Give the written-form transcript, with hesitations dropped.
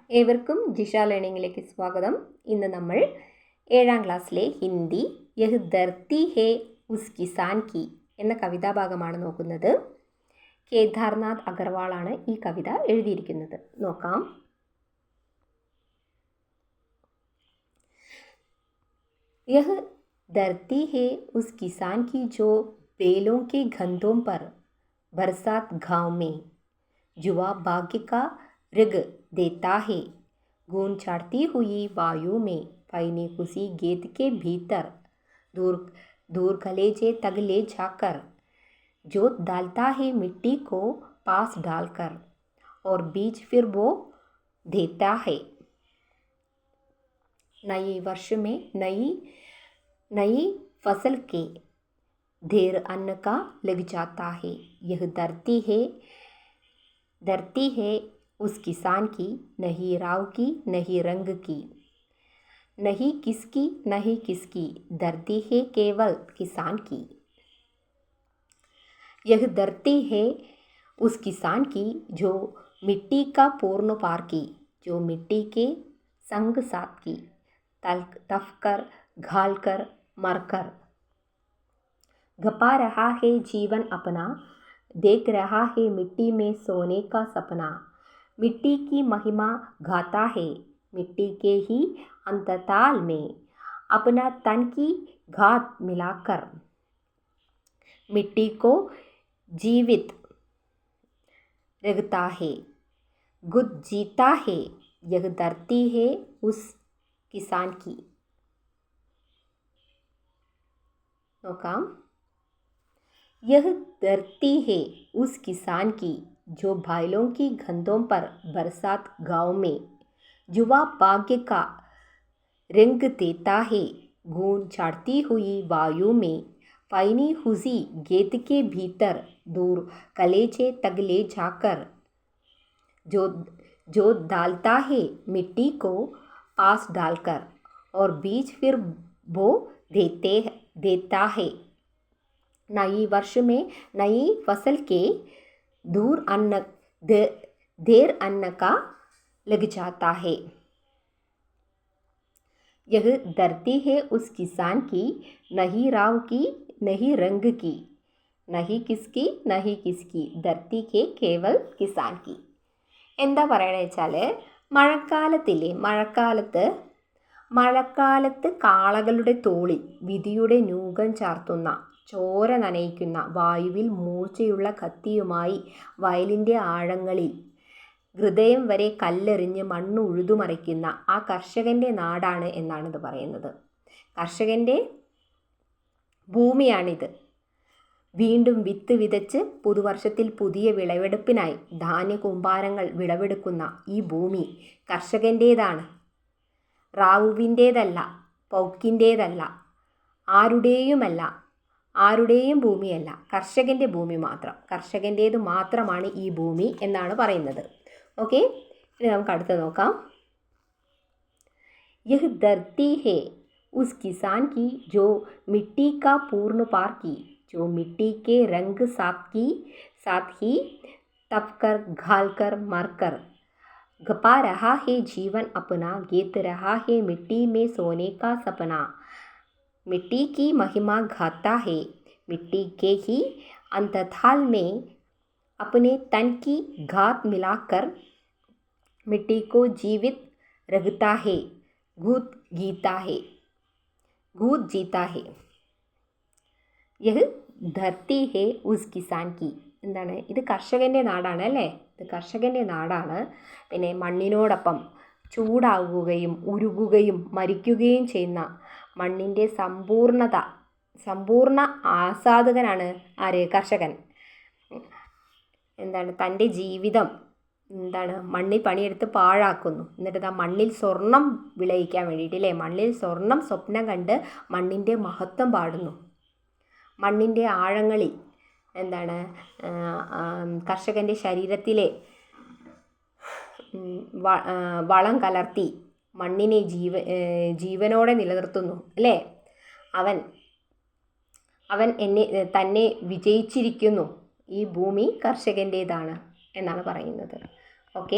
ഏവർക്കും ജിഷ ലേണിംഗിലേക്ക് സ്വാഗതം. ഇന്ന് നമ്മൾ 7ാം ക്ലാസ്സിലെ ഹിന്ദി യഹ് ധർത്തി ഹേ ഉസ് കിസാൻ കി എന്ന കവിതാഭാഗമാണ് നോക്കുന്നത്. കേദാർനാഥ് അഗർവാളാണ് ഈ കവിത എഴുതിയിരിക്കുന്നത്. നോക്കാം. യഹ് ധർത്തി ഹേ ഉസ് കിസാൻ की जो बेलों के गंधों पर बरसात गाँव में जुआ भाग्य का रग देता है, गूंज चढ़ती हुई वायु में फैली खुशी गेंद के भीतर दूर दूर कलेजे तक ले जाकर जोत डालता है मिट्टी को पास डालकर और बीज फिर वो देता है. नए वर्ष में नई फसल के ढेर अन्न का लग जाता है. यह धरती है उस किसान की, नहीं राव की नहीं रंग की, नहीं किसकी धरती है केवल किसान की. यह धरती है उस किसान की जो मिट्टी का पूर्ण पार की, जो मिट्टी के संग साथ की, तप कर घाल कर मर कर घपा रहा है जीवन अपना, देख रहा है मिट्टी में सोने का सपना. मिट्टी की महिमा गाता है, मिट्टी के ही अंतताल में अपना तन की घात मिलाकर मिट्टी को जीवित रखता है, गुद जीता है. यह धरती है उस किसान की. നോക്കാം. यह धरती है उस किसान की जो बैलों की गंधों पर बरसात गाँव में जुआ भाग्य का रंग देता है, गूंज चढ़ती हुई वायु में फैली खुशी गेंद के भीतर दूर कलेजे तक ले जाकर जो डालता है मिट्टी को पास डालकर और बीज फिर वो देता है. नई वर्ष में नई फसल के ढेर अन्न का लग जाता है. यह धरती है उस किसान की, नहीं राव की नहीं रंग की, नहीं किसकी धरती के केवल किसान की. എന്താ പറയണ വെച്ചാൽ മഴക്കാലത്ത് കാളകളുടെ തോളിൽ വിധിയുടെ നൂകം ചാർത്തുന്ന, ചോര നനയിക്കുന്ന, വായുവിൽ മൂർച്ചയുള്ള കത്തിയുമായി വയലിൻ്റെ ആഴങ്ങളിൽ ഹൃദയം വരെ കല്ലെറിഞ്ഞ് മണ്ണ് ഉഴുതുമറിക്കുന്ന ആ കർഷകൻ്റെ നാടാണ് എന്നാണിത് പറയുന്നത്. കർഷകൻ്റെ ഭൂമിയാണിത്. വീണ്ടും വിത്ത് വിതച്ച് പുതുവർഷത്തിൽ പുതിയ വിളവെടുപ്പിനായി ധാന്യകൂമ്പാരങ്ങൾ വിളവെടുക്കുന്ന ഈ ഭൂമി കർഷകൻ്റേതാണ്. റാവുവിൻ്റേതല്ല, പൗക്കിൻ്റേതല്ല, ആരുടെയും ഭൂമിയല്ല, കർഷകൻ്റെ ഭൂമി മാത്രം. കർഷകൻ്റേത് മാത്രമാണ് ഈ ഭൂമി എന്നാണ് പറയുന്നത്. ഓക്കെ, ഇനി നമുക്ക് അടുത്ത് നോക്കാം. യഹ് ധർത്തി ഹേ ഉസ് കിസാൻ की जो मिट्टी का पूर्ण पार की, जो मिट्टी के रंग साथ ही तप कर घाल कर मर कर घपा रहा है जीवन अपना, गेत रहा है मिट्टी में सोने का सपना. मिट्टी की महिमा गाता है, मिट्टी के ही अंतताल में अपने तन की घात मिलाकर मिट्टी को जीवित रखता है, गूंज जीता है. यह धरती है उस किसान की. എന്താണ് ഇത്? കർഷകൻ്റെ നാടാണ് അല്ലേ? ഇത് കർഷകൻ്റെ നാടാണ്. പിന്നെ മണ്ണിനോടൊപ്പം ചൂടാവുകയും ഉരുകുകയും മരിക്കുകയും ചെയ്യുന്ന മണ്ണിൻ്റെ സമ്പൂർണ്ണ ആസ്വാദകനാണ് ആര്? കർഷകൻ. എന്താണ്? തൻ്റെ ജീവിതം മണ്ണിൽ പണിയെടുത്ത് പാഴാക്കുന്നു. എന്നിട്ട് മണ്ണിൽ സ്വർണം വിളയിക്കാൻ വേണ്ടിയിട്ട് അല്ലേ, മണ്ണിൽ സ്വർണം സ്വപ്നം കണ്ട് മണ്ണിൻ്റെ മഹത്വം പാടുന്നു. മണ്ണിൻ്റെ ആഴങ്ങളിൽ കർഷകൻ്റെ ശരീരത്തിലെ വളം കലർത്തി മണ്ണിനെ ജീവനോടെ നിലനിർത്തുന്നു അല്ലേ. അവൻ തന്നെ വിജയിച്ചിരിക്കുന്നു, ഈ ഭൂമി കർഷകൻ്റേതാണ് എന്നാണ് പറയുന്നത്.